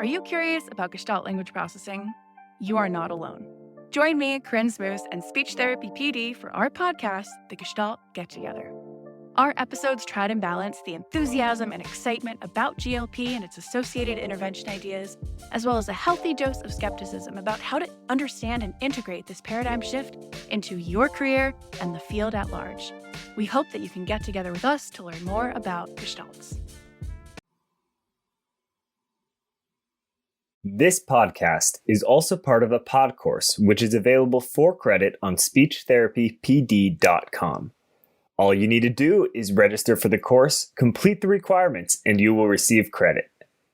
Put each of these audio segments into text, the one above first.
Are you curious about Gestalt language processing? You are not alone. Join me, Corinne Smoose, and Speech Therapy PD for our podcast, The Gestalt Get Together. Our episodes try to balance the enthusiasm and excitement about GLP and its associated intervention ideas, as well as a healthy dose of skepticism about how to understand and integrate this paradigm shift into your career and the field at large. We hope that you can get together with us to learn more about Gestalts. This podcast is also part of a pod course, which is available for credit on speechtherapypd.com. All you need to do is register for the course, complete the requirements, and you will receive credit.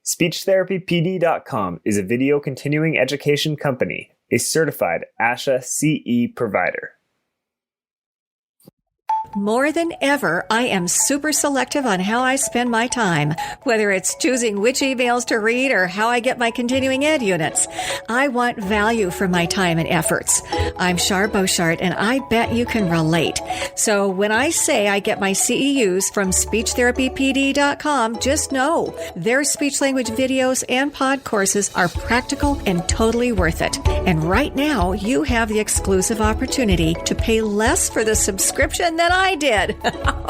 Speechtherapypd.com is a video continuing education company, a certified ASHA CE provider. More than ever, I am super selective on how I spend my time, whether it's choosing which emails to read or how I get my continuing ed units. I want value for my time and efforts. I'm Shar Beauchart, and I bet you can relate. So when I say I get my CEUs from speechtherapypd.com, just know their speech language videos and pod courses are practical and totally worth it. And right now, you have the exclusive opportunity to pay less for the subscription than I did.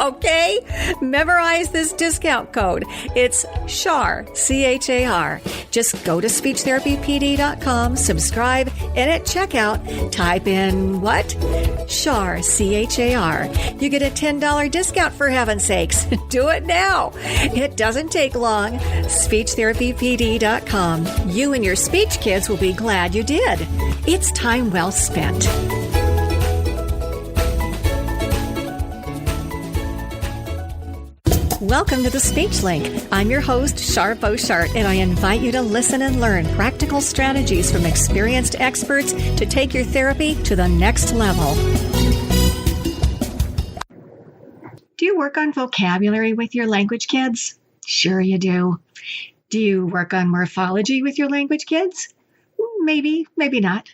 Okay? Memorize this discount code. It's CHAR, C-H-A-R. Just go to speechtherapypd.com, subscribe, and at checkout, type in what? CHAR, C-H-A-R. You get a $10 discount for heaven's sakes. Do it now. It doesn't take long. Speechtherapypd.com. You and your speech kids will be glad you did. It's time well spent. Welcome to the Speech Link. I'm your host, Shar Beauchart, and I invite you to listen and learn practical strategies from experienced experts to take your therapy to the next level. Do you work on vocabulary with your language kids? Sure you do. Do you work on morphology with your language kids? Maybe, maybe not.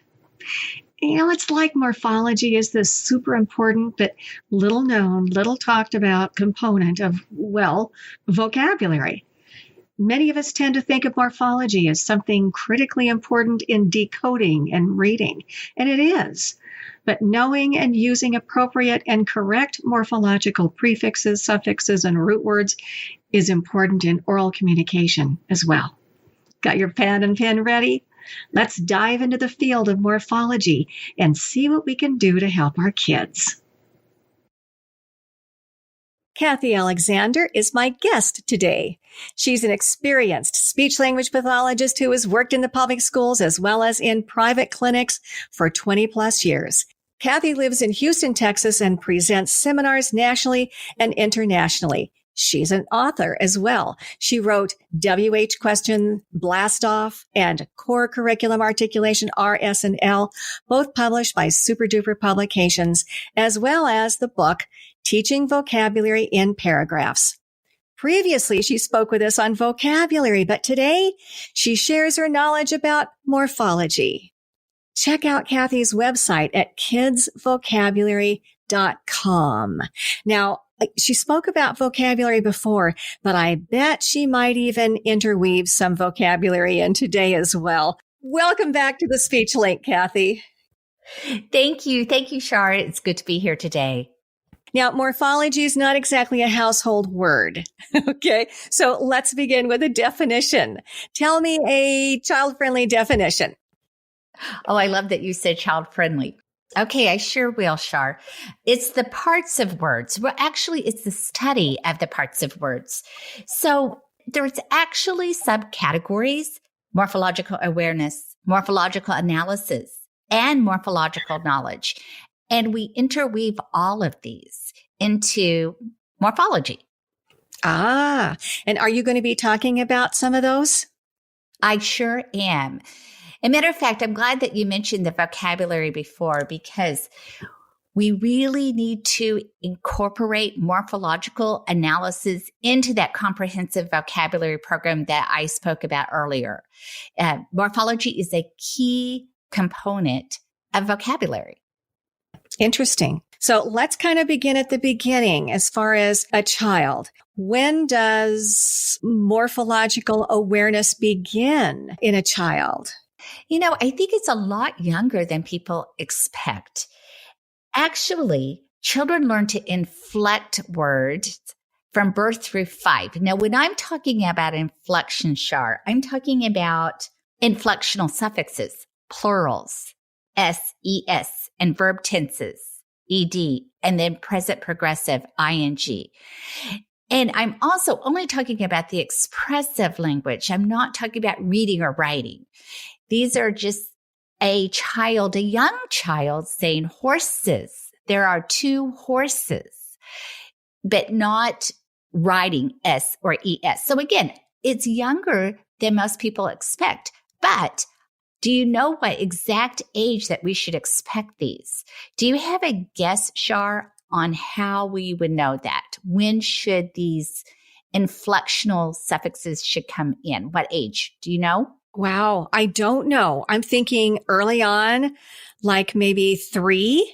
You know, it's like morphology is this super important but little known, little talked about component of, well, vocabulary. Many of us tend to think of morphology as something critically important in decoding and reading, and it is. But knowing and using appropriate and correct morphological prefixes, suffixes, and root words is important in oral communication as well. Got your pen and pen ready? Let's dive into the field of morphology and see what we can do to help our kids. Cathy Alexander is my guest today. She's an experienced speech-language pathologist who has worked in the public schools as well as in private clinics for 20 plus years. Cathy lives in Houston, Texas, and presents seminars nationally and internationally. She's an author as well. She wrote WH Question Blast Off and Core Curriculum Articulation RS&L, both published by Super Duper Publications, as well as the book Teaching Vocabulary in Paragraphs. Previously, she spoke with us on vocabulary, but today she shares her knowledge about morphology. Check out Cathy's website at kidsvocabulary.com. Now, she spoke about vocabulary before, but I bet she might even interweave some vocabulary in today as well. Welcome back to the Speech Link, Cathy. Thank you. Thank you, Shar. It's good to be here today. Now, morphology is not exactly a household word. Okay, so let's begin with a definition. Tell me a child-friendly definition. Oh, I love that you said child-friendly. Okay, I sure will, Shar. It's the parts of words. Well, actually, it's the study of the parts of words. So there's actually subcategories: morphological awareness, morphological analysis, and morphological knowledge. And we interweave all of these into morphology. Ah, and are you going to be talking about some of those? I sure am. As a matter of fact, I'm glad that you mentioned the vocabulary before, because we really need to incorporate morphological analysis into that comprehensive vocabulary program that I spoke about earlier. Morphology is a key component of vocabulary. Interesting. So let's kind of begin at the beginning as far as a child. When does morphological awareness begin in a child? I think it's a lot younger than people expect. Actually, children learn to inflect words from birth through 5. Now, when I'm talking about inflection, Shar, I'm talking about inflectional suffixes, plurals, s, es, and verb tenses, ed, and then present progressive, ing. And I'm also only talking about the expressive language. I'm not talking about reading or writing. These are just a young child saying horses. There are 2 horses, but not writing S or ES. So again, it's younger than most people expect. But do you know what exact age that we should expect these? Do you have a guess, Shar, on how we would know that? When should these inflectional suffixes should come in? What age? Do you know? Wow. I don't know. I'm thinking early on, like maybe 3.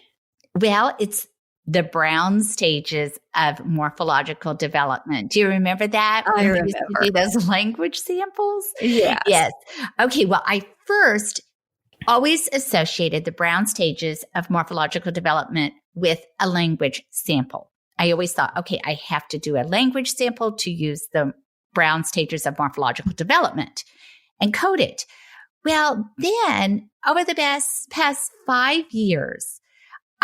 Well, it's the Brown stages of morphological development. Do you remember that? I remember. We used to do those language samples? Yes. Okay. Well, I first always associated the Brown stages of morphological development with a language sample. I always thought, okay, I have to do a language sample to use the Brown stages of morphological development and code it. Well, then over the past 5 years,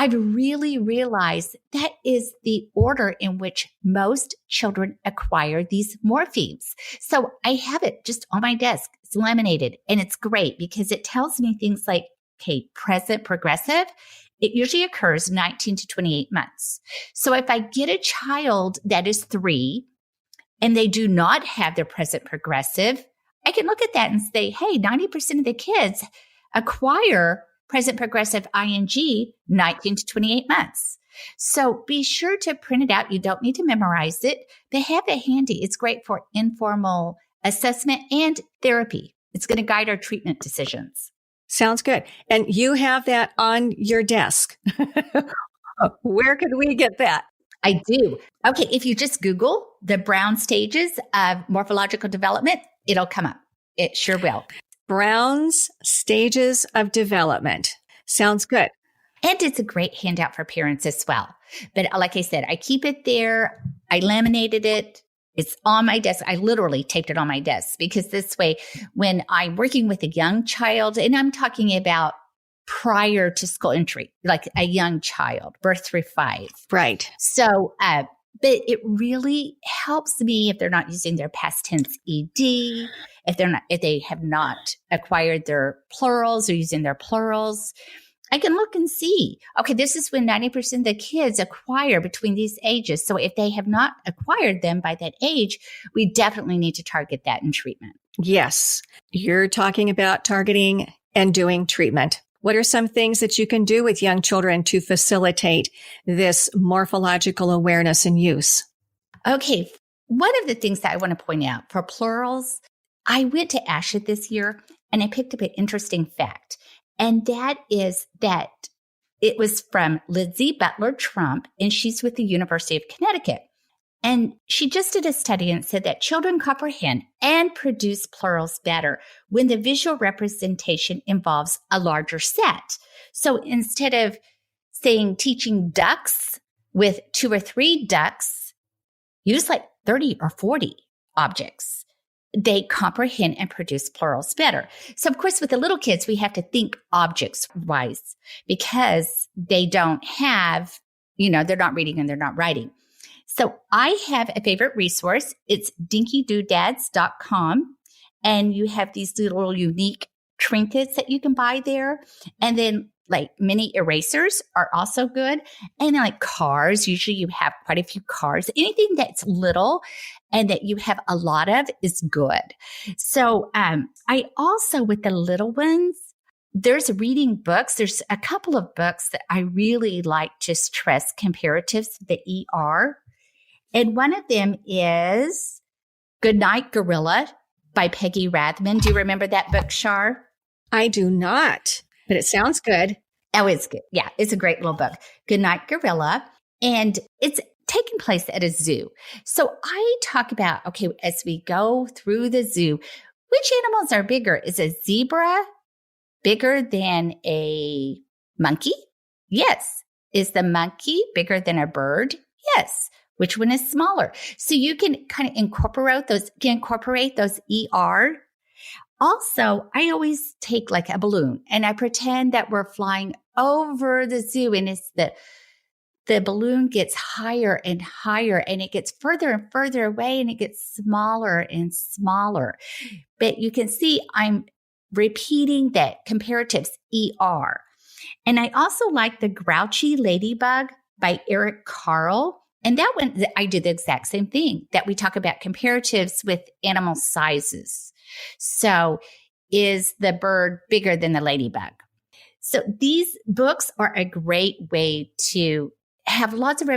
I've really realized that is the order in which most children acquire these morphemes. So I have it just on my desk. It's laminated and it's great because it tells me things like, okay, present progressive, it usually occurs 19 to 28 months. So if I get a child that is 3 and they do not have their present progressive, I can look at that and say, hey, 90% of the kids acquire present progressive ing 19 to 28 months. So be sure to print it out. You don't need to memorize it, but have it handy. It's great for informal assessment and therapy. It's going to guide our treatment decisions. Sounds good. And you have that on your desk. Where could we get that? I do. Okay. If you just Google the Brown stages of morphological development, it'll come up. It sure will. Brown's stages of development. Sounds good. And it's a great handout for parents as well. But like I said, I keep it there. I laminated it. It's on my desk. I literally taped it on my desk because this way, when I'm working with a young child, and I'm talking about prior to school entry, like a young child, birth through 5. Right. So, but it really helps me if they're not using their past tense ed, if they have not acquired their plurals or using their plurals. I can look and see, okay, this is when 90% of the kids acquire between these ages. So if they have not acquired them by that age, we definitely need to target that in treatment. Yes. You're talking about targeting and doing treatment. What are some things that you can do with young children to facilitate this morphological awareness and use? Okay. One of the things that I want to point out for plurals, I went to ASHA this year and I picked up an interesting fact. And that is that it was from Lindsay Butler Trump, and she's with the University of Connecticut. And she just did a study and said that children comprehend and produce plurals better when the visual representation involves a larger set. So instead of saying teaching ducks with 2 or 3 ducks, use like 30 or 40 objects. They comprehend and produce plurals better. So, of course, with the little kids, we have to think objects-wise because they don't have, they're not reading and they're not writing. So I have a favorite resource. It's dinkydoodads.com. And you have these little unique trinkets that you can buy there. And then like mini erasers are also good. And then like cars, usually you have quite a few cars. Anything that's little and that you have a lot of is good. So I also, with the little ones, there's reading books. There's a couple of books that I really like to stress comparatives, the ER. And one of them is Goodnight Gorilla by Peggy Rathman. Do you remember that book, Shar? I do not, but it sounds good. Oh, it's good. Yeah, it's a great little book. Goodnight Gorilla. And it's taking place at a zoo. So I talk about, okay, as we go through the zoo, which animals are bigger? Is a zebra bigger than a monkey? Yes. Is the monkey bigger than a bird? Yes. Which one is smaller? So you can kind of incorporate those ER. Also, I always take like a balloon and I pretend that we're flying over the zoo, and it's the balloon gets higher and higher, and it gets further and further away, and it gets smaller and smaller. But you can see I'm repeating that comparatives ER. And I also like The Grouchy Ladybug by Eric Carle. And that one, I do the exact same thing, that we talk about comparatives with animal sizes. So is the bird bigger than the ladybug? So these books are a great way to have lots of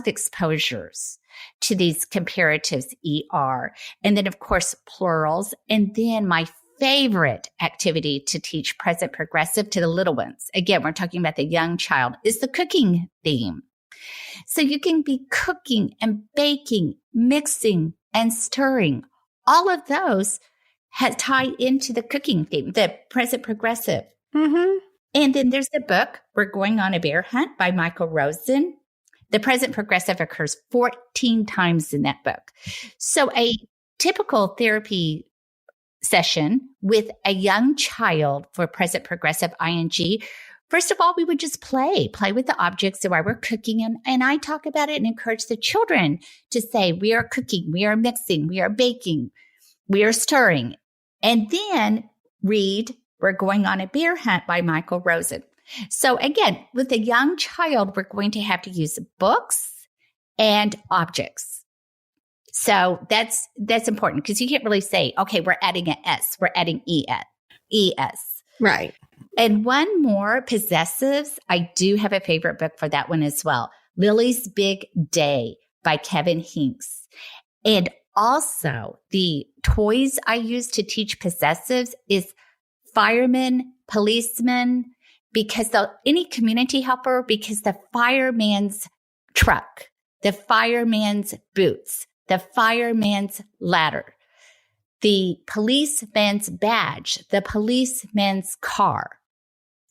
exposures to these comparatives ER. And then, of course, plurals. And then my favorite activity to teach present progressive to the little ones, again, we're talking about the young child, is the cooking theme. So you can be cooking and baking, mixing and stirring. All of those tie into the cooking theme, the present progressive. Mm-hmm. And then there's the book, We're Going on a Bear Hunt by Michael Rosen. The present progressive occurs 14 times in that book. So a typical therapy session with a young child for present progressive ing, first of all, we would just play with the objects while we're cooking. And I talk about it and encourage the children to say, we are cooking, we are mixing, we are baking, we are stirring. And then read We're Going on a Bear Hunt by Michael Rosen. So again, with a young child, we're going to have to use books and objects. So that's important, because you can't really say, okay, we're adding an S, we're adding ES. Right. And one more, possessives. I do have a favorite book for that one as well. Lily's Big Day by Kevin Hinks. And also the toys I use to teach possessives is fireman, policeman, because any community helper, because the fireman's truck, the fireman's boots, the fireman's ladder, the policeman's badge, the policeman's car.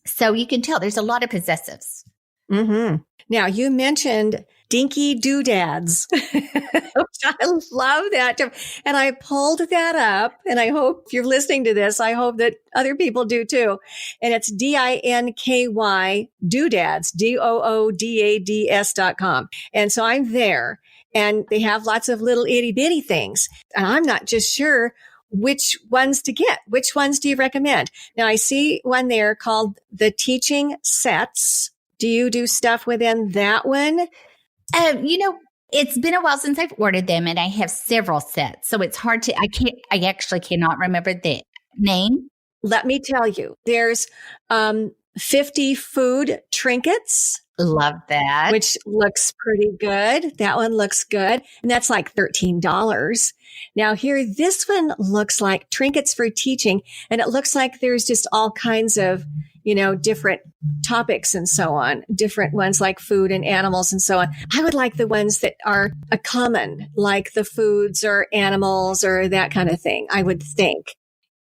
So you can tell there's a lot of possessives. Mm-hmm. Now, you mentioned dinky doodads. I love that term. And I pulled that up, and I hope if you're listening to this, I hope that other people do too. And it's DINKY doodads, DOODADS.com. And so I'm there, and they have lots of little itty bitty things. And I'm not just sure which ones to get. Which ones do you recommend? Now, I see one there called the Teaching Sets. Do you do stuff within that one? It's been a while since I've ordered them, and I have several sets. So it's hard to, I actually cannot remember the name. Let me tell you, there's 50 food trinkets. Love that. Which looks pretty good. That one looks good. And that's like $13. Now here, this one looks like trinkets for teaching. And it looks like there's just all kinds of, different topics and so on. Different ones like food and animals and so on. I would like the ones that are a common, like the foods or animals or that kind of thing, I would think.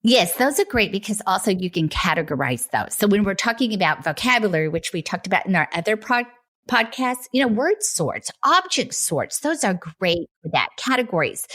Yes, those are great, because also you can categorize those. So when we're talking about vocabulary, which we talked about in our other podcasts, word sorts, object sorts, those are great for that, categories.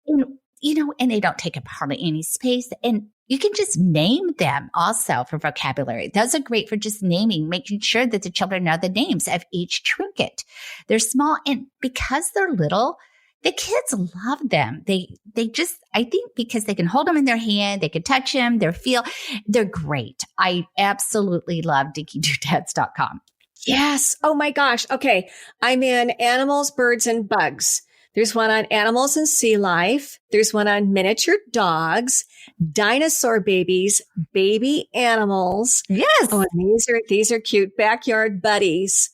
And they don't take up hardly any space. And you can just name them also for vocabulary. Those are great for just naming, making sure that the children know the names of each trinket. They're small, and because they're little, the kids love them. They just, I think because they can hold them in their hand, they can touch them, they're great. I absolutely love dinkydoodads.com. Yes. Oh my gosh. Okay. I'm in animals, birds, and bugs. There's one on animals and sea life. There's one on miniature dogs, dinosaur babies, baby animals. Yes. Oh, and these are cute. Backyard buddies.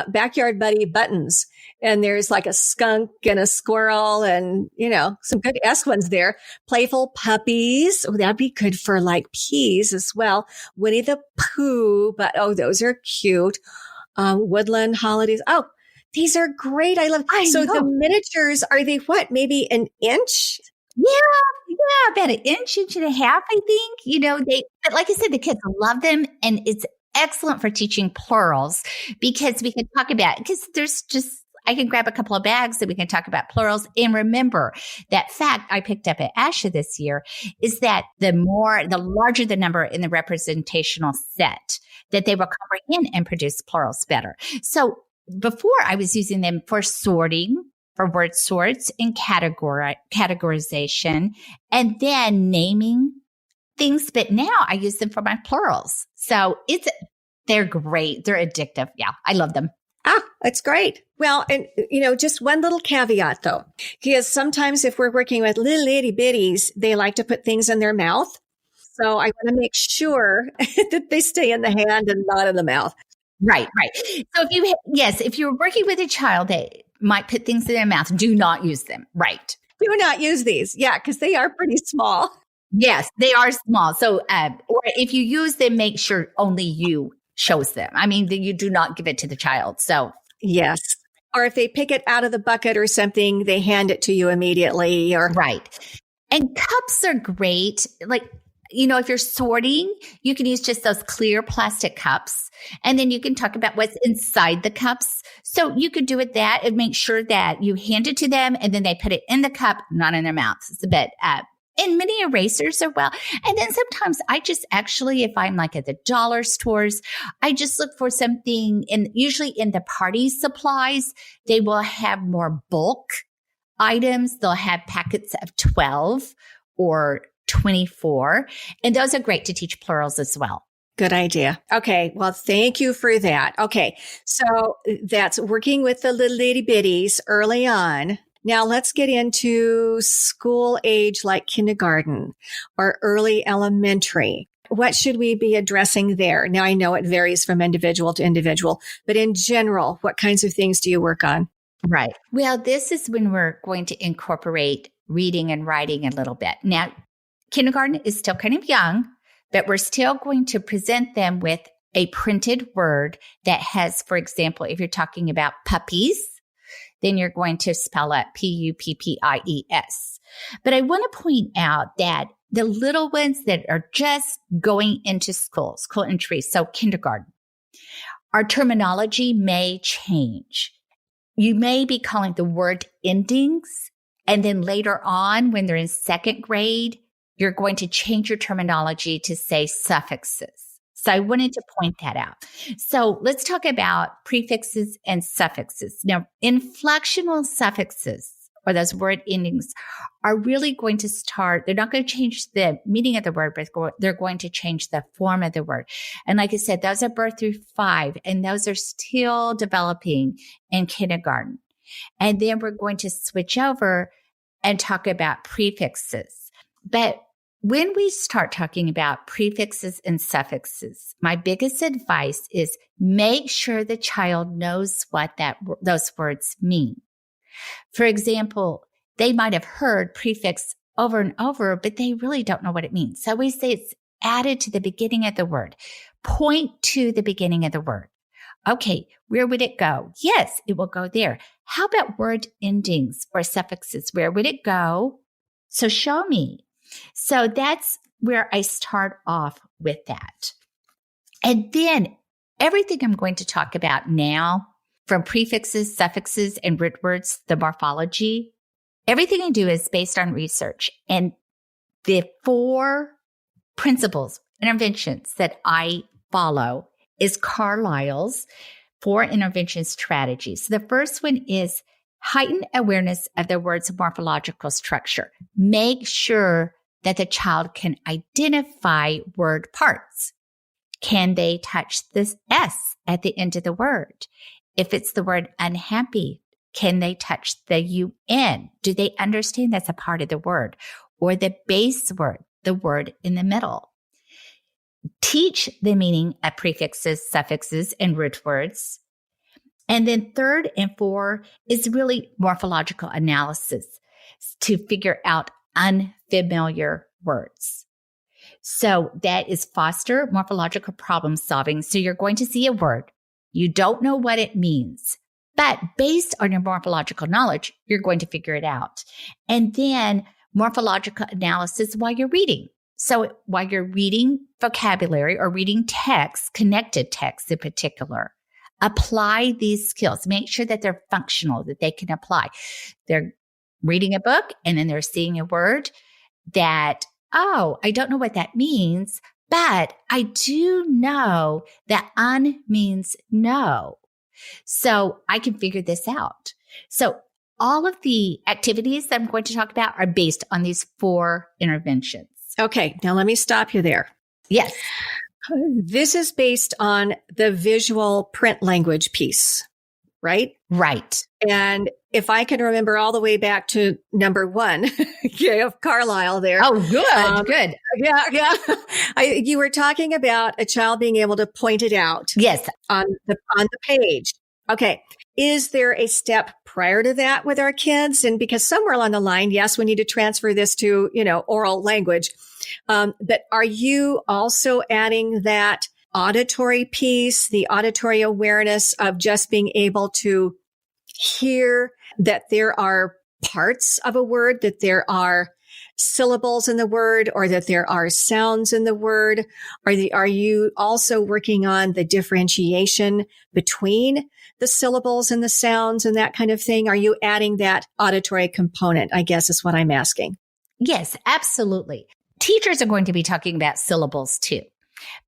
Backyard Buddy buttons. And there's like a skunk and a squirrel and, some good S ones there. Playful puppies. Oh, that'd be good for like peas as well. Winnie the Pooh, but those are cute. Woodland holidays. Oh, these are great. I love. So the miniatures, are they what? Maybe an inch? Yeah, about an inch and a half, I think. But like I said, the kids love them, and it's excellent for teaching plurals because we can talk about, I can grab a couple of bags that we can talk about plurals. And remember that fact I picked up at ASHA this year is that the larger the number in the representational set, that they will comprehend and produce plurals better. So before I was using them for sorting, for word sorts and categorization, and then naming things. But now I use them for my plurals. So they're great. They're addictive. Yeah, I love them. That's great. Well, and just one little caveat though, because sometimes if we're working with little itty bitties, they like to put things in their mouth. So I want to make sure that they stay in the hand and not in the mouth. Right. So if you're working with a child that might put things in their mouth, do not use them. Right. Do not use these. Yeah, because they are pretty small. Yes, they are small. So, or if you use them, make sure only you shows them. I mean, you do not give it to the child. So, yes. Or if they pick it out of the bucket or something, they hand it to you immediately. Right. And cups are great. Like, if you're sorting, you can use just those clear plastic cups. And then you can talk about what's inside the cups. So you could do it that and make sure that you hand it to them and then they put it in the cup, not in their mouths. It's a bit, and mini erasers are well. And then sometimes I just actually, if I'm like at the dollar stores, I just look for something, and usually in the party supplies, they will have more bulk items. They'll have packets of 12 or 24. And those are great to teach plurals as well. Good idea. Okay. Well, thank you for that. Okay. So that's working with the little itty bitties early on. Now let's get into school age like kindergarten or early elementary. What should we be addressing there? Now I know it varies from individual to individual, but in general, what kinds of things do you work on? Right. Well, this is when we're going to incorporate reading and writing a little bit. Now, kindergarten is still kind of young, but we're still going to present them with a printed word that has, for example, if you're talking about puppies, then you're going to spell out P-U-P-P-I-E-S. But I want to point out that the little ones that are just going into school entry, so kindergarten, our terminology may change. You may be calling the word endings, and then later on when they're in second grade, you're going to change your terminology to say suffixes. So I wanted to point that out. So let's talk about prefixes and suffixes. Now, inflectional suffixes, or those word endings, are really going to start, they're not going to change the meaning of the word, but they're going to change the form of the word. And like I said, those are birth through 5, and those are still developing in kindergarten. And then we're going to switch over and talk about prefixes. But when we start talking about prefixes and suffixes, my biggest advice is make sure the child knows what those words mean. For example, they might have heard prefix over and over, but they really don't know what it means. So we say it's added to the beginning of the word. Point to the beginning of the word. Okay, where would it go? Yes, it will go there. How about word endings or suffixes? Where would it go? So show me. So that's where I start off with that. And then everything I'm going to talk about now, from prefixes, suffixes, and root words, the morphology, everything I do is based on research. And the 4 principles, interventions that I follow is Carlisle's 4 intervention strategies. So the first one is heighten awareness of the word's morphological structure. Make sure that the child can identify word parts. Can they touch this S at the end of the word? If it's the word unhappy, can they touch the UN? Do they understand that's a part of the word? Or the base word, the word in the middle? Teach the meaning of prefixes, suffixes, and root words. And then 3rd and 4 is really morphological analysis to figure out unfamiliar words. So that is foster morphological problem solving. So you're going to see a word. You don't know what it means, but based on your morphological knowledge, you're going to figure it out. And then morphological analysis while you're reading. So while you're reading vocabulary or reading text, connected text in particular, apply these skills. Make sure that they're functional, that they can apply. They're reading a book and then they're seeing a word that, oh, I don't know what that means, but I do know that means no. So I can figure this out. So all of the activities that I'm going to talk about are based on these 4 interventions. Okay, now let me stop you there. Yes. This is based on the visual print language piece, right? Right. And if I can remember all the way back to number 1 of Carlisle there. Oh, good, good. Yeah. You were talking about a child being able to point it out. Yes. On the page. Okay. Is there a step prior to that with our kids? And because somewhere along the line, yes, we need to transfer this to, oral language. But are you also adding that auditory piece, the auditory awareness of just being able to hear that there are parts of a word, that there are syllables in the word, or that there are sounds in the word? Are you also working on the differentiation between the syllables and the sounds and that kind of thing? Are you adding that auditory component, I guess is what I'm asking. Yes, absolutely. Teachers are going to be talking about syllables too.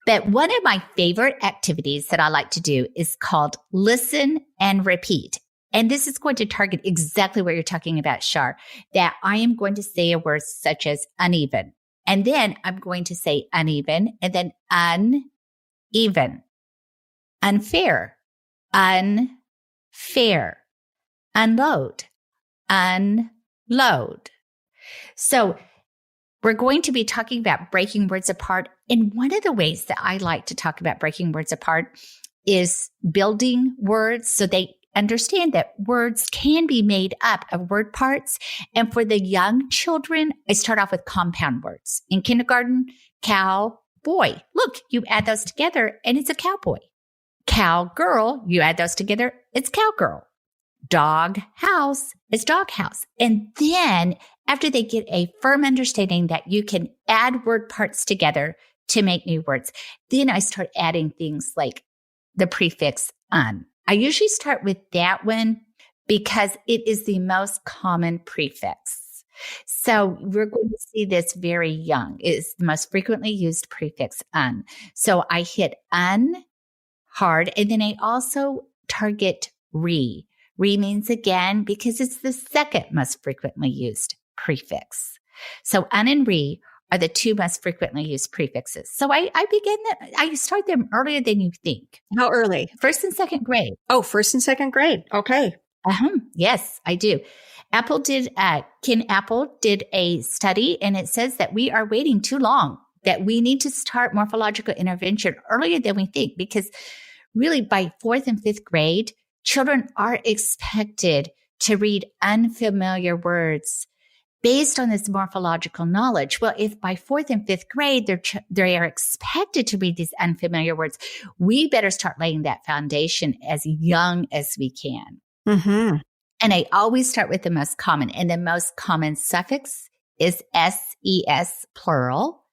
But one of my favorite activities that I like to do is called listen and repeat. And this is going to target exactly what you're talking about, Shar, that I am going to say a word such as uneven. And then I'm going to say uneven and then uneven, unfair, unfair, unload, unload. So we're going to be talking about breaking words apart. And one of the ways that I like to talk about breaking words apart is building words so they understand that words can be made up of word parts. And for the young children, I start off with compound words. In kindergarten, cow, boy. Look, you add those together and it's a cowboy. Cow, girl, you add those together, it's cowgirl. Dog, house, it's dog house. And then after they get a firm understanding that you can add word parts together to make new words, then I start adding things like the prefix un. I usually start with that one because it is the most common prefix. So we're going to see this very young. It's the most frequently used prefix un. So I hit un hard, and then I also target re. Re means again because it's the second most frequently used prefix. So un and re are the 2 most frequently used prefixes. So I start them earlier than you think. How early? 1st and 2nd grade. Oh, 1st and 2nd grade. Okay. Yes, I do. Ken Apple did a study, and it says that we are waiting too long, that we need to start morphological intervention earlier than we think, because really by 4th and 5th grade, children are expected to read unfamiliar words based on this morphological knowledge. Well, if by 4th and 5th grade, they are expected to read these unfamiliar words, we better start laying that foundation as young as we can. Mm-hmm. And I always start with the most common, and the most common suffix is SES plural.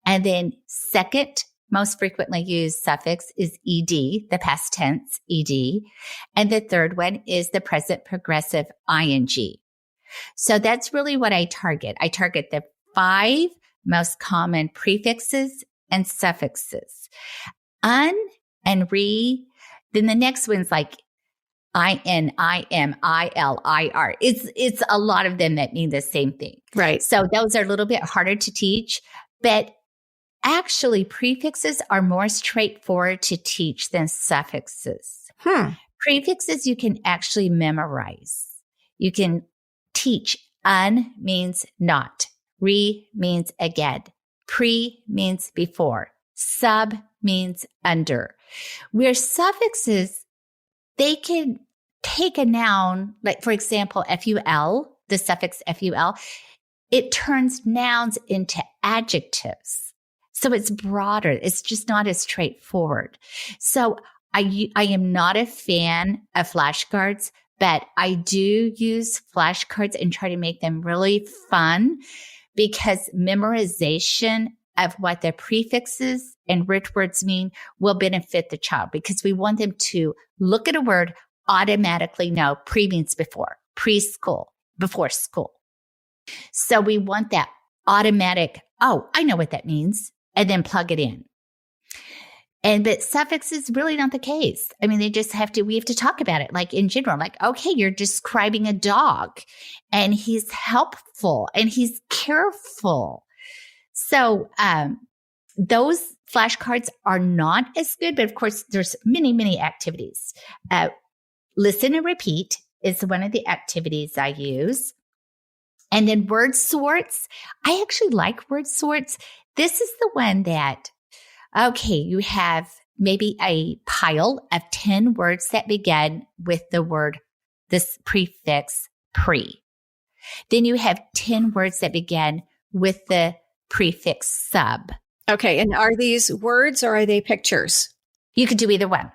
And then second most frequently used suffix is ED, the past tense ED. And the third one is the present progressive ING. So that's really what I target. I target the 5 most common prefixes and suffixes. Un and re. Then the next one's like IN, IM, IL, IR. It's a lot of them that mean the same thing. Right. So those are a little bit harder to teach, but actually prefixes are more straightforward to teach than suffixes. Prefixes you can actually memorize. You can teach. Un means not. Re means again. Pre means before. Sub means under. Where suffixes, they can take a noun, like for example, FUL, the suffix FUL, it turns nouns into adjectives. So it's broader. It's just not as straightforward. So I am not a fan of flashcards, but I do use flashcards and try to make them really fun, because memorization of what the prefixes and root words mean will benefit the child, because we want them to look at a word, automatically know pre means before, preschool, before school. So we want that automatic, oh, I know what that means, and then plug it in. But suffix is really not the case. I mean, we have to talk about it, like in general, like, okay, you're describing a dog and he's helpful and he's careful. So those flashcards are not as good, but of course there's many, many activities. Listen and repeat is one of the activities I use. And then word sorts. I actually like word sorts. This is the one that, okay, you have maybe a pile of 10 words that begin with the word, this prefix pre. Then you have 10 words that begin with the prefix sub. Okay. And are these words or are they pictures? You could do either one.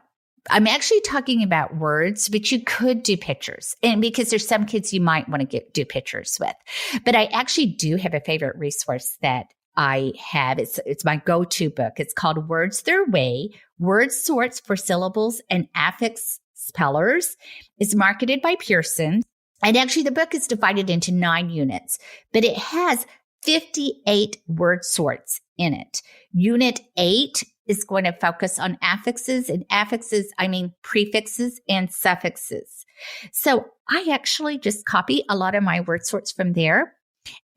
I'm actually talking about words, but you could do pictures. And because there's some kids you might want to do pictures with. But I actually do have a favorite resource that I have. It's my go-to book. It's called Words Their Way, Word Sorts for Syllables and Affix Spellers. It's marketed by Pearson. And actually the book is divided into 9 units, but it has 58 word sorts in it. Unit 8 is going to focus on affixes, and affixes, I mean prefixes and suffixes. So I actually just copy a lot of my word sorts from there.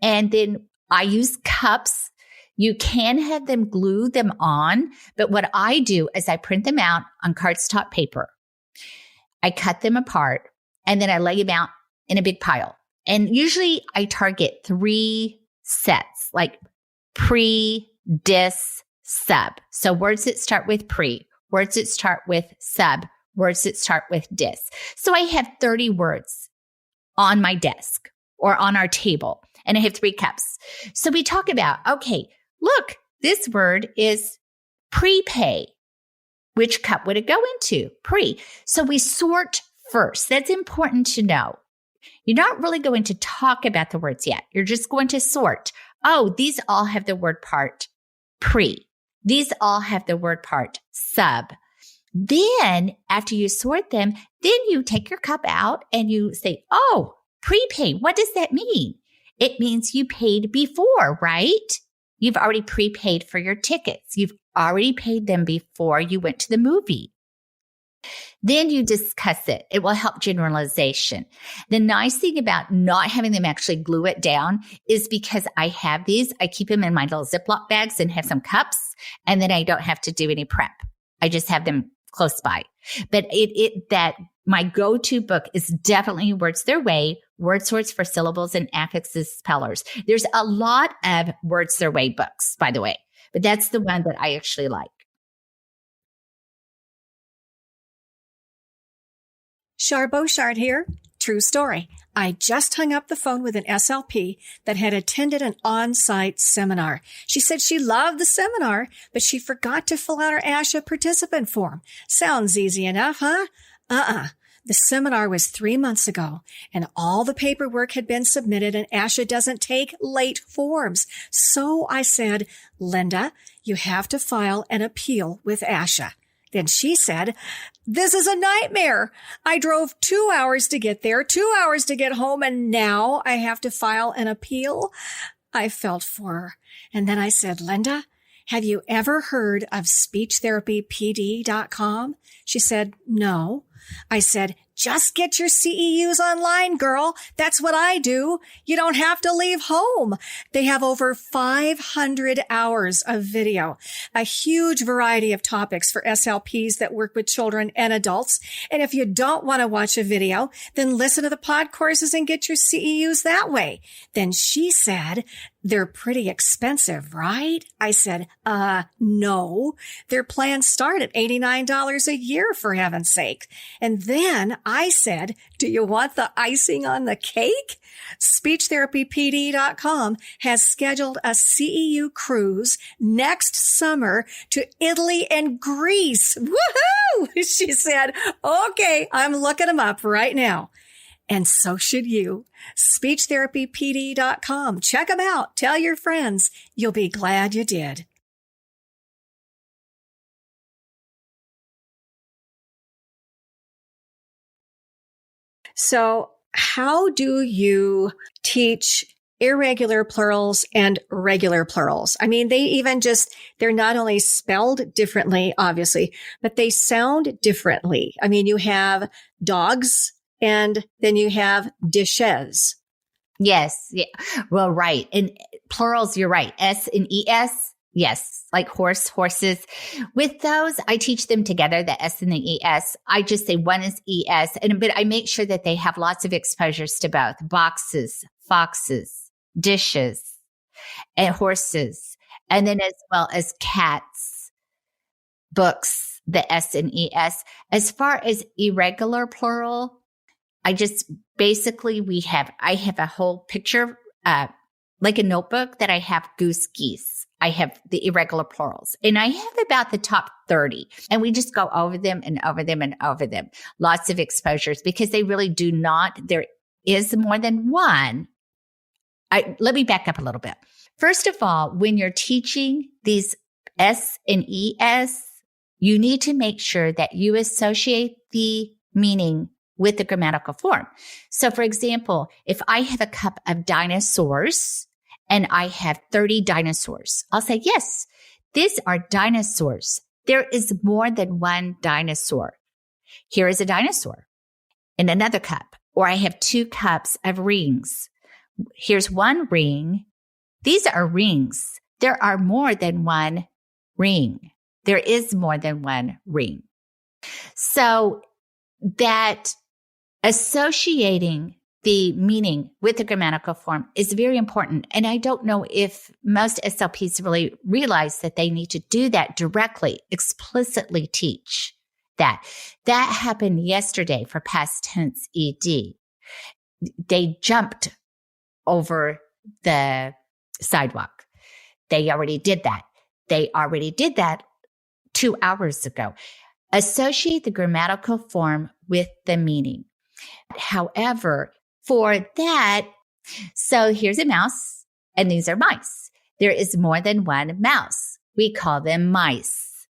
And then I use cups. You can have them glue them on, but what I do is I print them out on cardstock paper. I cut them apart, and then I lay them out in a big pile. And usually I target 3 sets, like pre, dis, sub. So words that start with pre, words that start with sub, words that start with dis. So I have 30 words on my desk or on our table, and I have 3 cups. So we talk about, okay, look, this word is prepay. Which cup would it go into? Pre. So we sort first. That's important to know. You're not really going to talk about the words yet. You're just going to sort. Oh, these all have the word part pre. These all have the word part sub. Then after you sort them, then you take your cup out and you say, oh, prepay. What does that mean? It means you paid before, right? You've already prepaid for your tickets. You've already paid them before you went to the movie. Then you discuss it. It will help generalization. The nice thing about not having them actually glue it down is because I have these, I keep them in my little Ziploc bags and have some cups, and then I don't have to do any prep. I just have them close by. But that my go-to book is definitely Words Their Way, Word Sorts for Syllables and Affixes Spellers. There's a lot of Words Their Way books, by the way, but that's the one that I actually like. Char Beauchard here. True story. I just hung up the phone with an SLP that had attended an on-site seminar. She said she loved the seminar, but she forgot to fill out her ASHA participant form. Sounds easy enough, huh? The seminar was 3 months ago, and all the paperwork had been submitted, and ASHA doesn't take late forms. So I said, Linda, you have to file an appeal with ASHA. Then she said, this is a nightmare. I drove 2 hours to get there, 2 hours to get home, and now I have to file an appeal. I felt for her. And then I said, Linda, have you ever heard of speechtherapypd.com? She said, no. I said, just get your CEUs online, girl. That's what I do. You don't have to leave home. They have over 500 hours of video, a huge variety of topics for SLPs that work with children and adults. And if you don't want to watch a video, then listen to the pod courses and get your CEUs that way. Then she said, they're pretty expensive, right? I said, no. Their plans start at $89 a year, for heaven's sake. And then I said, do you want the icing on the cake? SpeechTherapyPD.com has scheduled a CEU cruise next summer to Italy and Greece. Woohoo! She said, okay, I'm looking them up right now. And so should you. SpeechTherapyPD.com. Check them out. Tell your friends. You'll be glad you did. So how do you teach irregular plurals and regular plurals? I mean, they're not only spelled differently, obviously, but they sound differently. I mean, you have dogs and then you have dishes. Yes. Yeah. Well, right. And plurals, you're right. S and ES. Yes. Like horses. With those, I teach them together, the S and the ES. I just say one is ES, but I make sure that they have lots of exposures to both boxes, foxes, dishes, and horses. And then as well as cats, books, the S and ES. As far as irregular plural, I have a whole picture, like a notebook that I have goose, geese. I have the irregular plurals and I have about the top 30 and we just go over them and over them and over them. Lots of exposures because they really do not, there is more than one. Let me back up a little bit. First of all, when you're teaching these S and ES, you need to make sure that you associate the meaning with the grammatical form. So for example, if I have a cup of dinosaurs and I have 30 dinosaurs, I'll say, yes, these are dinosaurs. There is more than one dinosaur. Here is a dinosaur in another cup. Or I have 2 cups of rings. Here's one ring. These are rings. There are more than one ring. There is more than one ring. So that associating the meaning with the grammatical form is very important. And I don't know if most SLPs really realize that they need to do that directly, explicitly teach that. That happened yesterday for past tense ED. They jumped over the sidewalk. They already did that. They already did that 2 hours ago. Associate the grammatical form with the meaning. However, for that, so here's a mouse and these are mice. There is more than one mouse. We call them mice.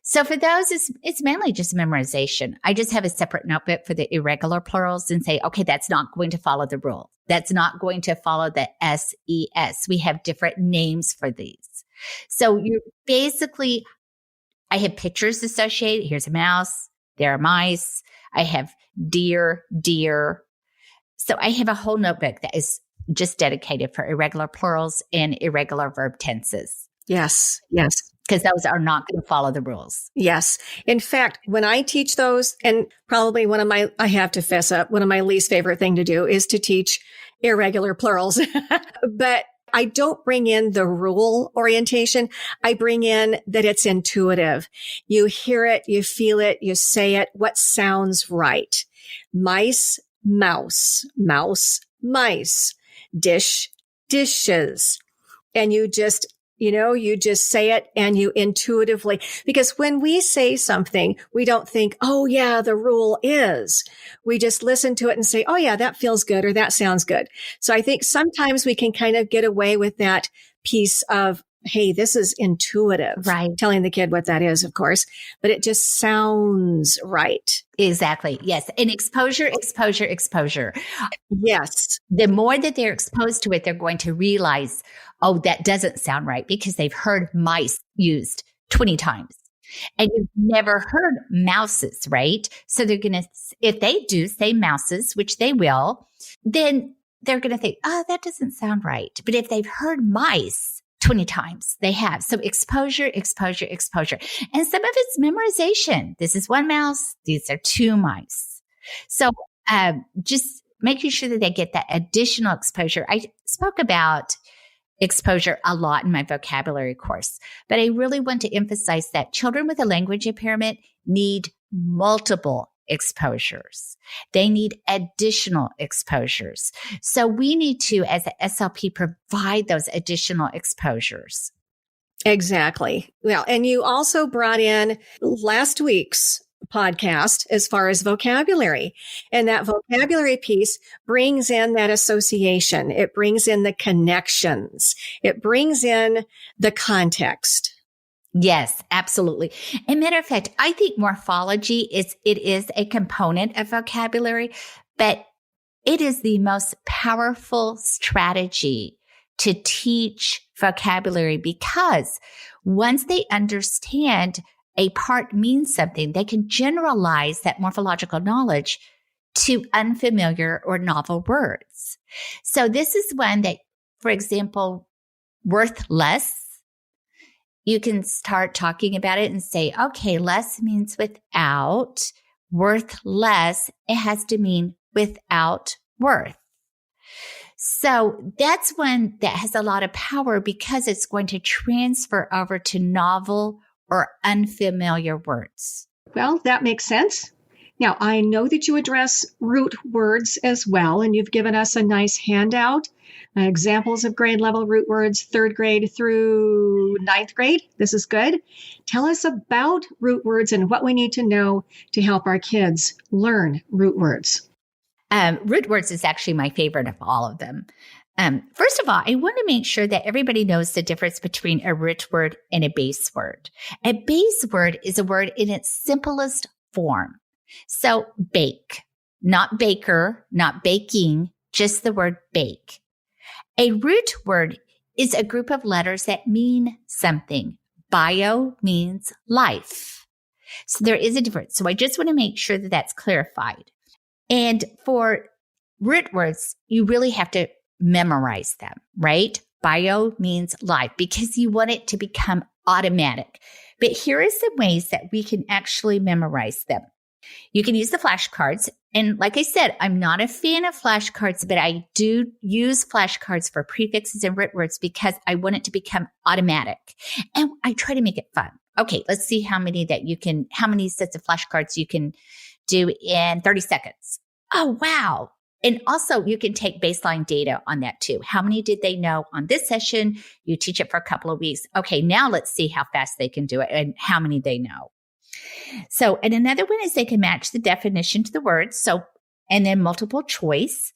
So for those, it's mainly just memorization. I just have a separate notebook for the irregular plurals and say, okay, that's not going to follow the rule. That's not going to follow the SES. We have different names for these. So you basically, I have pictures associated. Here's a mouse. There are mice. I have deer. So I have a whole notebook that is just dedicated for irregular plurals and irregular verb tenses. Yes. Because those are not going to follow the rules. Yes. In fact, when I teach those, and probably I have to fess up, one of my least favorite thing to do is to teach irregular plurals. But I don't bring in the rule orientation. I bring in that it's intuitive. You hear it, you feel it, you say it, what sounds right. Mice, mouse, mouse, mice, dish, dishes. And you just say it and you intuitively, because when we say something, we don't think, oh yeah, the rule is. We just listen to it and say, oh yeah, that feels good or that sounds good. So I think sometimes we can kind of get away with that piece of, hey, this is intuitive. Right. Telling the kid what that is, of course, but it just sounds right. Exactly. Yes. And exposure. Yes. The more that they're exposed to it, they're going to realize, oh, that doesn't sound right because they've heard mice used 20 times and you've never heard mouses, right? So they're going to, if they do say mouses, which they will, then they're going to think, oh, that doesn't sound right. But if they've heard mice 20 times, they have. So exposure. And some of it's memorization. This is one mouse. These are 2 mice. So just making sure that they get that additional exposure. I spoke about exposure a lot in my vocabulary course, but I really want to emphasize that children with a language impairment need multiple exposures. They need additional exposures. So we need to, as an SLP, provide those additional exposures. Exactly. Well, and you also brought in last week's podcast as far as vocabulary. And that vocabulary piece brings in that association. It brings in the connections. It brings in the context. Yes, absolutely. And matter of fact, I think morphology is a component of vocabulary, but it is the most powerful strategy to teach vocabulary, because once they understand a part means something, they can generalize that morphological knowledge to unfamiliar or novel words. So this is one that, for example, worthless, you can start talking about it and say, okay, less means without. Worthless, it has to mean without worth. So that's one that has a lot of power because it's going to transfer over to novel or unfamiliar words. Well, that makes sense. Now, I know that you address root words as well, and you've given us a nice handout, examples of grade level root words, 3rd grade through 9th grade. This is good. Tell us about root words and what we need to know to help our kids learn root words. Root words is actually my favorite of all of them. First of all, I want to make sure that everybody knows the difference between a root word and a base word. A base word is a word in its simplest form. So bake, not baker, not baking, just the word bake. A root word is a group of letters that mean something. Bio means life. So there is a difference. So I just want to make sure that that's clarified. And for root words, you really have to memorize them, right? Bio means life because you want it to become automatic. But here are some ways that we can actually memorize them. You can use the flashcards. And like I said, I'm not a fan of flashcards, but I do use flashcards for prefixes and root words because I want it to become automatic. And I try to make it fun. Okay, let's see how many sets of flashcards you can do in 30 seconds. Oh, wow. And also you can take baseline data on that too. How many did they know on this session? You teach it for a couple of weeks. Okay, now let's see how fast they can do it and how many they know. So, and another one is they can match the definition to the words. So, and then multiple choice.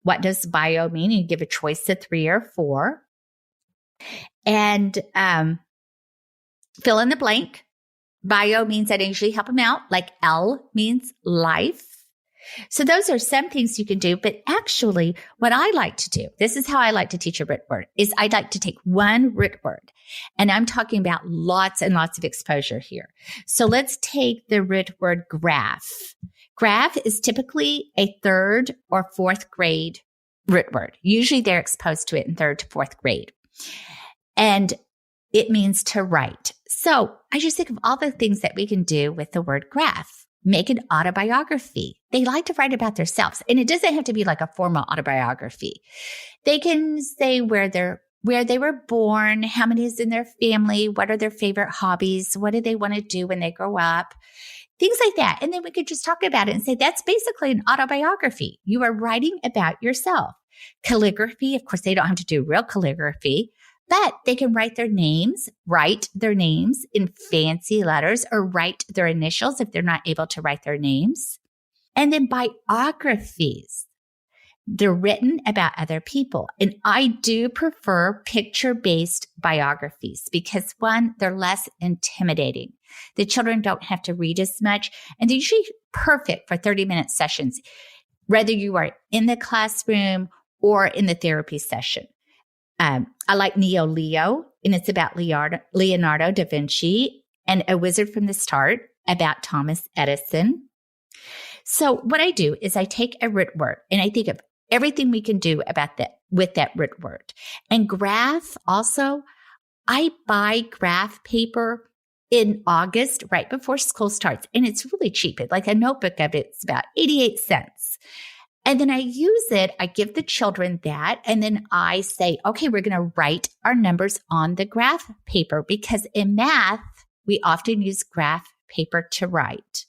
What does bio mean? You give a choice of 3 or 4. And fill in the blank. Bio means I usually help them out. Like L means life. So those are some things you can do. But actually, what I like to do, this is how I like to teach a root word, is I'd like to take one root word. And I'm talking about lots and lots of exposure here. So let's take the root word graph. Graph is typically a 3rd or 4th grade root word. Usually they're exposed to it in 3rd to 4th grade. And it means to write. So I just think of all the things that we can do with the word graph. Make an autobiography. They like to write about themselves. And it doesn't have to be like a formal autobiography. They can say where they were born, how many is in their family, what are their favorite hobbies, what do they want to do when they grow up, things like that. And then we could just talk about it and say, that's basically an autobiography. You are writing about yourself. Calligraphy, of course, they don't have to do real calligraphy, but they can write their names in fancy letters or write their initials if they're not able to write their names. And then biographies. They're written about other people. And I do prefer picture-based biographies because, one, they're less intimidating. The children don't have to read as much, and they're usually perfect for 30-minute sessions, whether you are in the classroom or in the therapy session. I like Neo Leo, and it's about Leonardo da Vinci, and A Wizard from the Start about Thomas Edison. So what I do is I take a root word and I think of everything we can do about that with that root word. And graph also, I buy graph paper in August, right before school starts, and it's really cheap. It's like a notebook of it. It's about 88 cents. And then I use it, I give the children that, and then I say, okay, we're going to write our numbers on the graph paper because in math, we often use graph paper to write.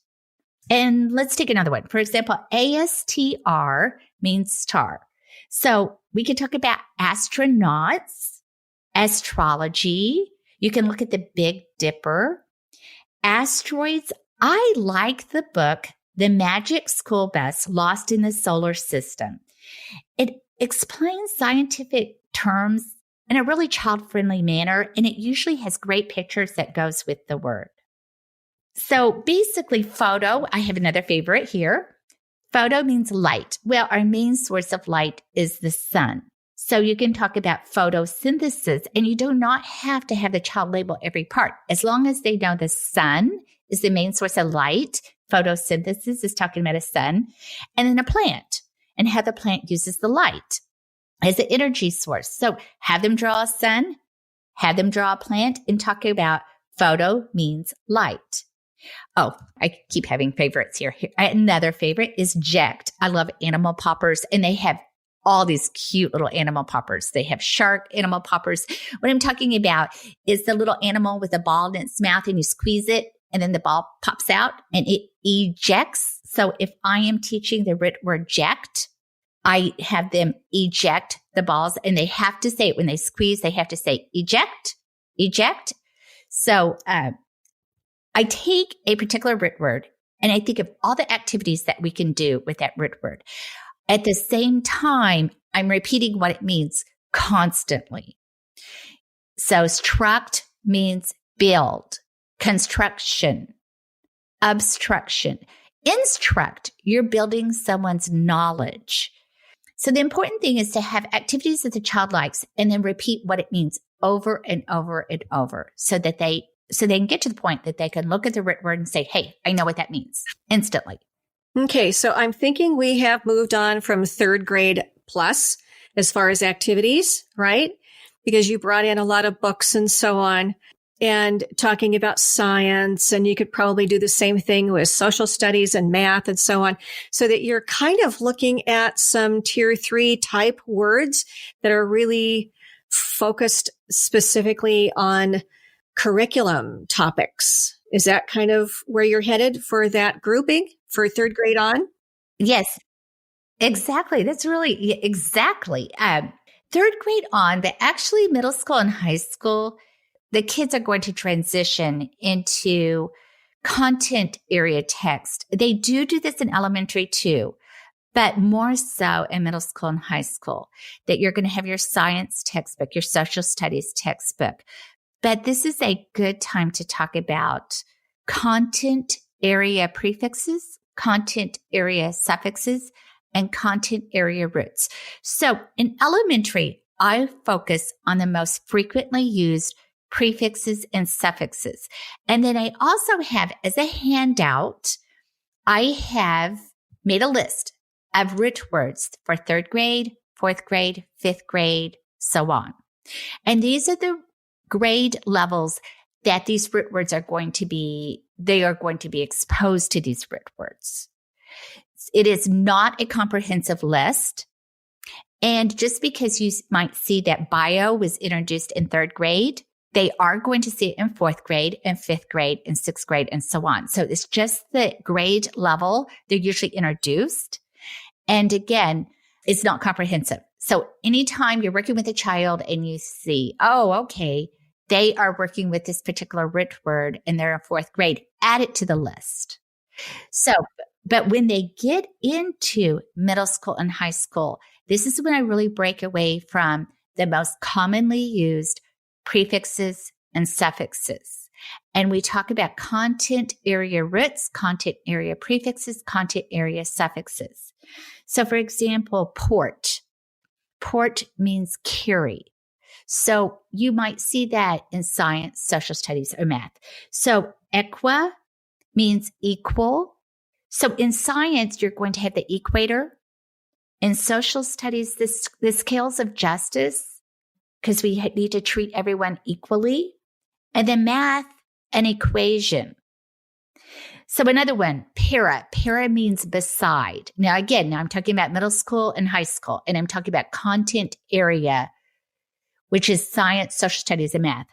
And let's take another one. For example, ASTR means star. So we can talk about astronauts, astrology. You can look at the Big Dipper, asteroids. I like the book, The Magic School Bus, Lost in the Solar System. It explains scientific terms in a really child-friendly manner, and it usually has great pictures that goes with the word. So basically, photo, I have another favorite here. Photo means light. Well, our main source of light is the sun. So you can talk about photosynthesis, and you do not have to have the child label every part. As long as they know the sun is the main source of light, photosynthesis is talking about a sun, and then a plant and how the plant uses the light as an energy source. So have them draw a sun, have them draw a plant, and talk about photo means light. Oh, I keep having favorites here. Another favorite is Ject. I love animal poppers, and they have all these cute little animal poppers. They have shark animal poppers. What I'm talking about is the little animal with a ball in its mouth, and you squeeze it, and then the ball pops out and it ejects. So if I am teaching the word ject, I have them eject the balls, and they have to say it when they squeeze. They have to say eject, eject. So I take a particular root word and I think of all the activities that we can do with that root word. At the same time, I'm repeating what it means constantly. So struct means build, construction, obstruction. Instruct, you're building someone's knowledge. So the important thing is to have activities that the child likes and then repeat what it means over and over and over so they can get to the point that they can look at the root word and say, hey, I know what that means instantly. Okay, so I'm thinking we have moved on from third grade plus as far as activities, right? Because you brought in a lot of books and so on and talking about science, and you could probably do the same thing with social studies and math and so on, so that you're kind of looking at some tier 3 type words that are really focused specifically on curriculum topics. Is that kind of where you're headed for that grouping for third grade on? Yes, exactly. That's really exactly. Third grade on, but actually middle school and high school, the kids are going to transition into content area text. They do this in elementary too, but more so in middle school and high school, that you're going to have your science textbook, your social studies textbook. But this is a good time to talk about content area prefixes, content area suffixes, and content area roots. So in elementary, I focus on the most frequently used prefixes and suffixes. And then I also have, as a handout, I have made a list of root words for third grade, fourth grade, fifth grade, so on. And these are the grade levels that these root words are going to be exposed to these root words. It is not a comprehensive list. And just because you might see that bio was introduced in third grade, they are going to see it in fourth grade and fifth grade and sixth grade and so on. So it's just the grade level. They're usually introduced. And again, it's not comprehensive. So anytime you're working with a child and you see, oh, okay, they are working with this particular root word and they're in fourth grade, add it to the list. So, but when they get into middle school and high school, this is when I really break away from the most commonly used prefixes and suffixes. And we talk about content area roots, content area prefixes, content area suffixes. So for example, port. Port means carry. So you might see that in science, social studies, or math. So equa means equal. So in science, you're going to have the equator. In social studies, the scales of justice, because we need to treat everyone equally. And then math, an equation. So another one, para. Para means beside. Now I'm talking about middle school and high school, and I'm talking about content area, which is science, social studies, and math.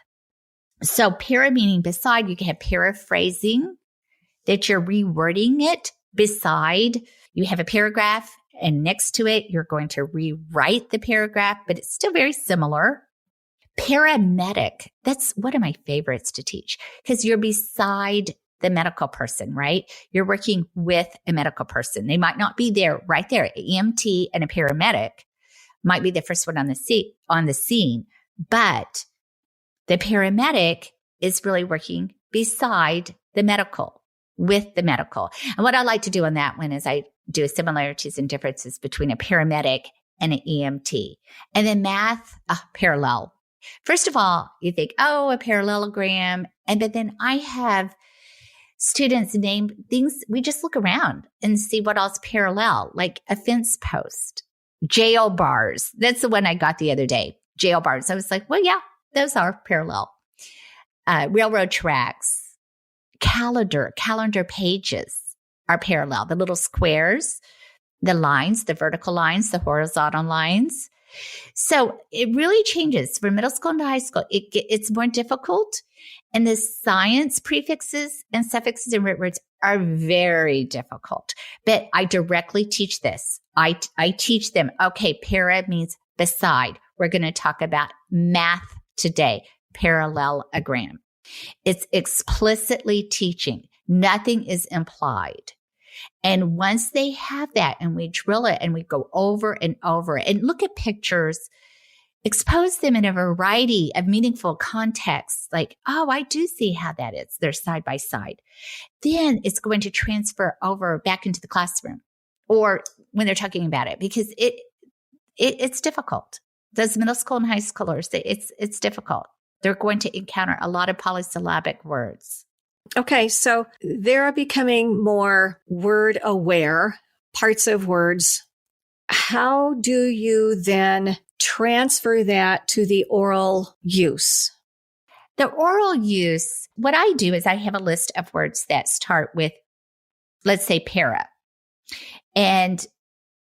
So para meaning beside, you can have paraphrasing. that you're rewording it beside. You have a paragraph and next to it, you're going to rewrite the paragraph, but it's still very similar. Paramedic, that's one of my favorites to teach because you're beside the medical person, right? You're working with a medical person. They might not be there right there. An EMT and a paramedic might be the first one on the scene, but the paramedic is really working beside the medical, with the medical. And what I like to do on that one is I do similarities and differences between a paramedic and an EMT. And then math, parallel. First of all, you think, a parallelogram. But then I have students name things. We just look around and see what else parallel, like a fence post, jail bars. That's the one I got the other day, jail bars. I was like, well, yeah, those are parallel. Railroad tracks, calendar pages are parallel. The little squares, the lines, the vertical lines, the horizontal lines. So it really changes from middle school to high school. It's more difficult. And the science prefixes and suffixes and root words are very difficult. But I directly teach this. I teach them, okay, para means beside. We're going to talk about math today, parallelogram. It's explicitly teaching. Nothing is implied. And once they have that and we drill it and we go over and over and look at pictures, expose them in a variety of meaningful contexts, like, I do see how that is. They're side by side. Then it's going to transfer over back into the classroom or when they're talking about it, because it's difficult. Those middle school and high schoolers, it's difficult. They're going to encounter a lot of polysyllabic words. Okay, so they're becoming more word aware, parts of words. How do you then transfer that to the oral use? The oral use, what I do is I have a list of words that start with, let's say, para. And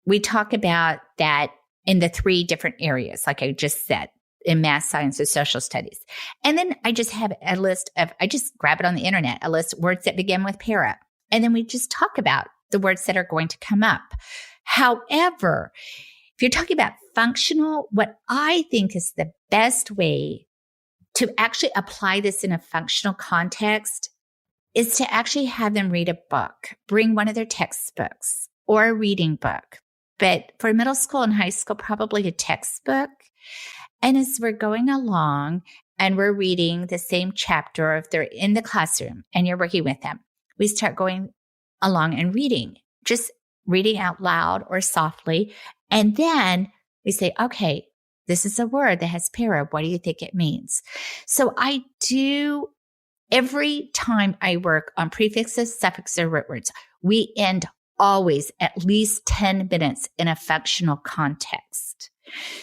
we talk about that in the 3 different areas, like I just said, in math, science, and social studies. And then I just have a list of, I just grab it on the internet, a list of words that begin with para. And then we just talk about the words that are going to come up. However, if you're talking about functional, what I think is the best way to actually apply this in a functional context is to actually have them read a book, bring one of their textbooks or a reading book. But for middle school and high school, probably a textbook. And as we're going along and we're reading the same chapter, if they're in the classroom and you're working with them, we start going along and reading, just reading out loud or softly. And then we say, okay, this is a word that has para. What do you think it means? So I do, every time I work on prefixes, suffixes, or root words, we end always at least 10 minutes in a functional context.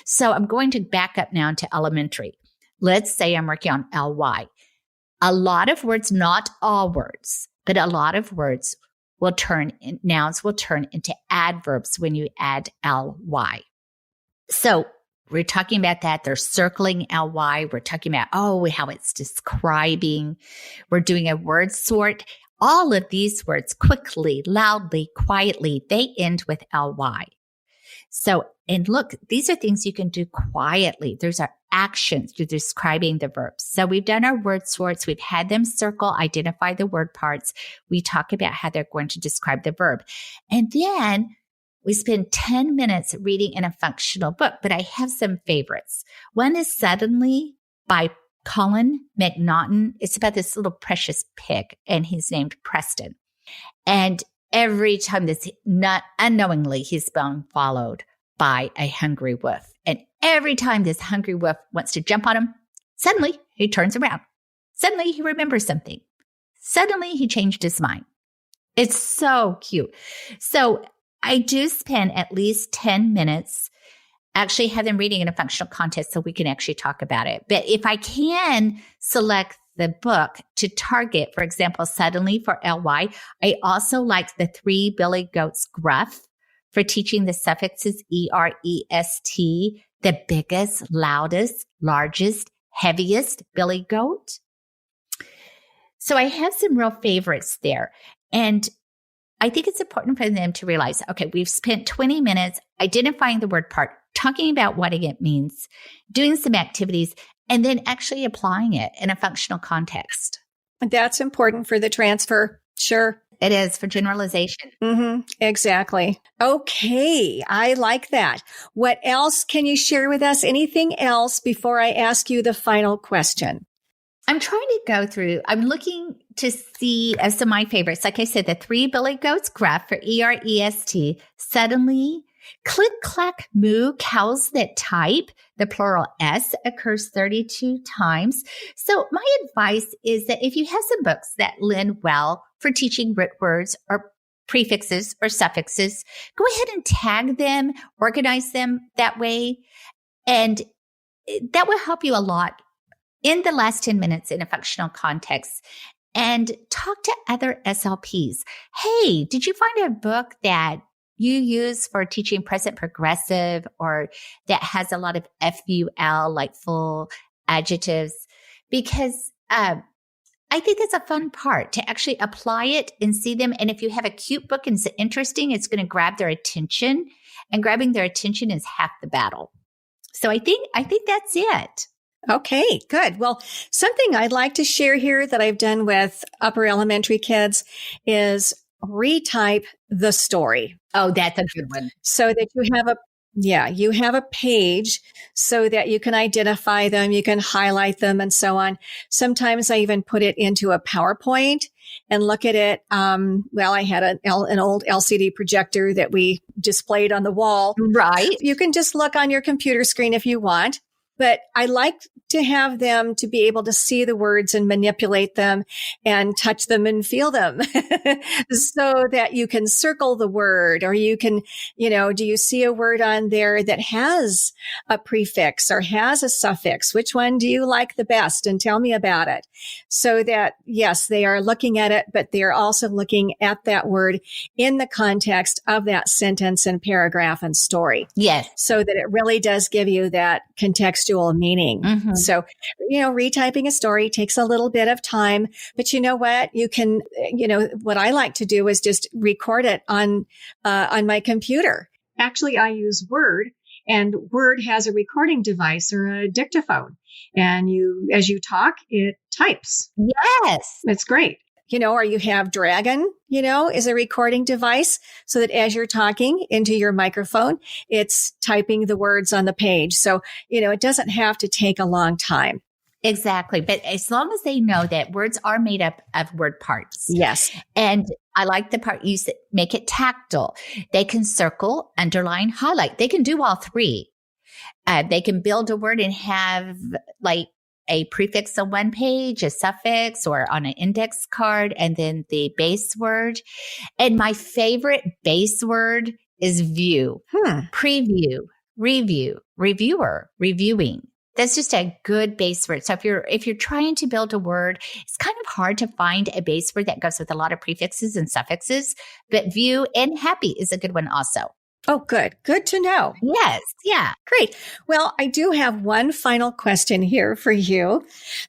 So I'm going to back up now to elementary. Let's say I'm working on ly. A lot of words, not all words, but a lot of words nouns will turn into adverbs when you add ly. So we're talking about that. They're circling ly. We're talking about, how it's describing. We're doing a word sort. All of these words, quickly, loudly, quietly, they end with ly. So, and look, these are things you can do quietly. Those are actions to describing the verbs. So we've done our word sorts. We've had them circle, identify the word parts. We talk about how they're going to describe the verb. And then we spend 10 minutes reading in a functional book, but I have some favorites. One is Suddenly by Colin McNaughton. It's about this little precious pig, and he's named Preston. And every time unknowingly, he's being followed by a hungry wolf. And every time this hungry wolf wants to jump on him, suddenly he turns around. Suddenly he remembers something. Suddenly he changed his mind. It's so cute. So I do spend at least 10 minutes actually have them reading in a functional context so we can actually talk about it. But if I can select the book to target, for example, Suddenly for ly, I also like the 3 Billy Goats Gruff for teaching the suffixes EREST, the biggest, loudest, largest, heaviest Billy Goat. So I have some real favorites there. And I think it's important for them to realize, okay, we've spent 20 minutes identifying the word part, talking about what it means, doing some activities, and then actually applying it in a functional context. That's important for the transfer. Sure. It is for generalization. Exactly. Okay. I like that. What else can you share with us? Anything else before I ask you the final question? I'm trying to go through, I'm looking to see some of my favorites. Like I said, the 3 billy goats graph for EREST, suddenly, click, clack, moo, cows that type. The plural S occurs 32 times. So my advice is that if you have some books that lend well for teaching root words or prefixes or suffixes, go ahead and tag them, organize them that way. And that will help you a lot in the last 10 minutes in a functional context. And talk to other SLPs. Hey, did you find a book that you use for teaching present progressive or that has a lot of FUL, like full adjectives? Because I think that's a fun part to actually apply it and see them. And if you have a cute book and it's interesting, it's going to grab their attention, and grabbing their attention is half the battle. So I think that's it. Okay, good. Well, something I'd like to share here that I've done with upper elementary kids is retype the story. Oh, that's a good one. So that you have a page so that you can identify them, you can highlight them and so on. Sometimes I even put it into a PowerPoint and look at it. I had an old LCD projector that we displayed on the wall. Right. You can just look on your computer screen if you want. But I like to have them to be able to see the words and manipulate them and touch them and feel them so that you can circle the word, or you can, do you see a word on there that has a prefix or has a suffix? Which one do you like the best? And tell me about it. So that, yes, they are looking at it, but they are also looking at that word in the context of that sentence and paragraph and story. Yes. So that it really does give you that contextual meaning. Mm-hmm. So, retyping a story takes a little bit of time, but you know what? You can, what I like to do is just record it on my computer. Actually, I use Word, and Word has a recording device or a dictaphone. And as you talk, it types. Yes. It's great. Or you have Dragon, is a recording device so that as you're talking into your microphone, it's typing the words on the page. So, it doesn't have to take a long time. Exactly. But as long as they know that words are made up of word parts. Yes. And I like the part you said, make it tactile. They can circle, underline, highlight. They can do all three. They can build a word and have like a prefix on one page, a suffix, or on an index card, and then the base word. And my favorite base word is view, preview, review, reviewer, reviewing. That's just a good base word. So if you're trying to build a word, it's kind of hard to find a base word that goes with a lot of prefixes and suffixes, but view and happy is a good one also. Oh, good. Good to know. Yes. Yeah. Great. Well, I do have one final question here for you.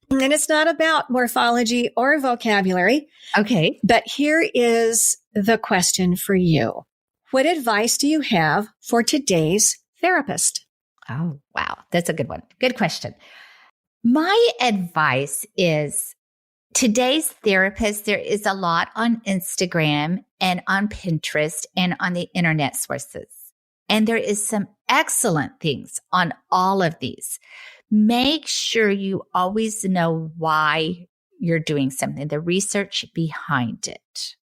And it's not about morphology or vocabulary. Okay. But here is the question for you. What advice do you have for today's therapist? Oh, wow. That's a good one. Good question. My advice is today's therapist, there is a lot on Instagram and on Pinterest and on the internet sources. And there is some excellent things on all of these. Make sure you always know why you're doing something, the research behind it.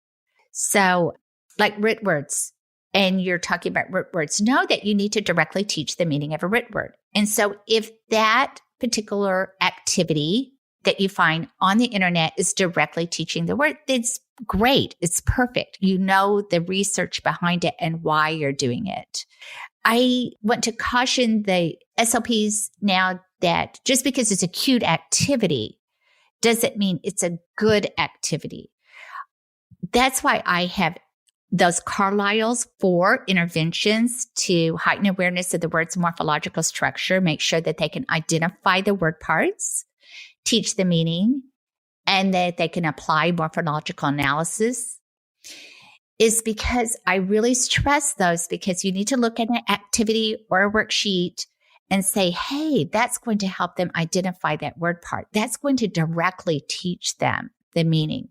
So like root words, and you're talking about root words, know that you need to directly teach the meaning of a root word. And so if that particular activity that you find on the internet is directly teaching the word, it's great. It's perfect. You know the research behind it and why you're doing it. I want to caution the SLPs now that just because it's a cute activity doesn't mean it's a good activity. That's why I have those Carlyle's 4 interventions to heighten awareness of the word's morphological structure, make sure that they can identify the word parts, teach the meaning, and that they can apply morphological analysis. is because I really stress those, because you need to look at an activity or a worksheet and say, hey, that's going to help them identify that word part. That's going to directly teach them the meaning.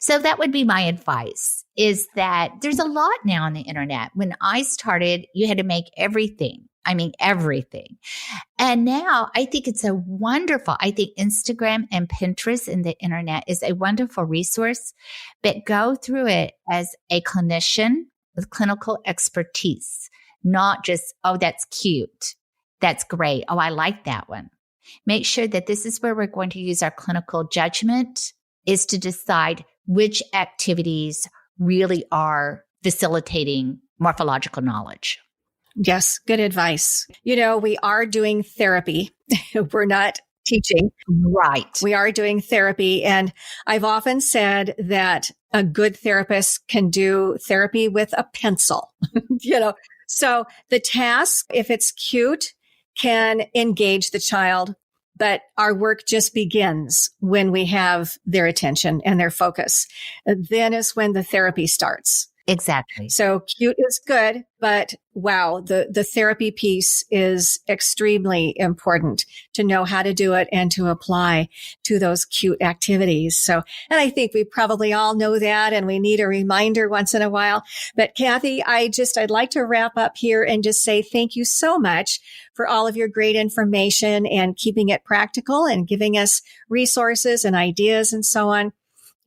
So that would be my advice, is that there's a lot now on the internet. When I started, you had to make everything. I mean, everything. And now I think it's I think Instagram and Pinterest and the internet is a wonderful resource, but go through it as a clinician with clinical expertise, not just, oh, that's cute. That's great. Oh, I like that one. Make sure that this is where we're going to use our clinical judgment, is to decide which activities really are facilitating morphological knowledge. Yes, good advice. We are doing therapy. We're not teaching. Right. We are doing therapy. And I've often said that a good therapist can do therapy with a pencil, So the task, if it's cute, can engage the child, but our work just begins when we have their attention and their focus. Then is when the therapy starts. Exactly. So cute is good, but wow, the therapy piece is extremely important to know how to do it and to apply to those cute activities. So, and I think we probably all know that, and we need a reminder once in a while. But Cathy, I'd like to wrap up here and just say thank you so much for all of your great information and keeping it practical and giving us resources and ideas and so on.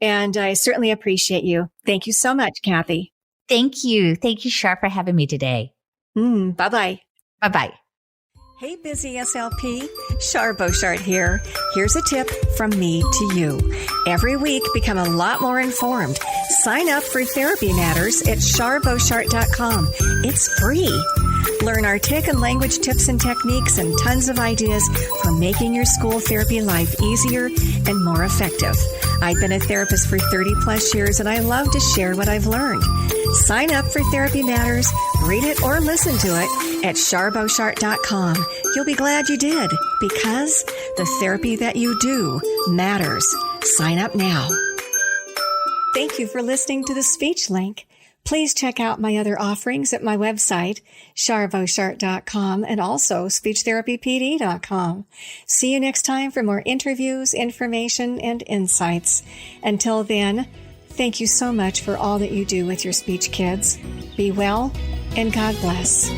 And I certainly appreciate you. Thank you so much, Cathy. Thank you. Thank you, Shar, for having me today. Bye-bye. Bye-bye. Hey, busy SLP. Shar Beauchart here. Here's a tip from me to you. Every week, become a lot more informed. Sign up for Therapy Matters at charbeauchart.com. It's free. Learn our tick and language tips and techniques and tons of ideas for making your school therapy life easier and more effective. I've been a therapist for 30 plus years, and I love to share what I've learned. Sign up for Therapy Matters, read it or listen to it at charbeauchart.com. You'll be glad you did, because the therapy that you do matters. Sign up now. Thank you for listening to the Speech Link. Please check out my other offerings at my website, charbeauchart.com, and also speechtherapypd.com. See you next time for more interviews, information, and insights. Until then, thank you so much for all that you do with your speech kids. Be well, and God bless.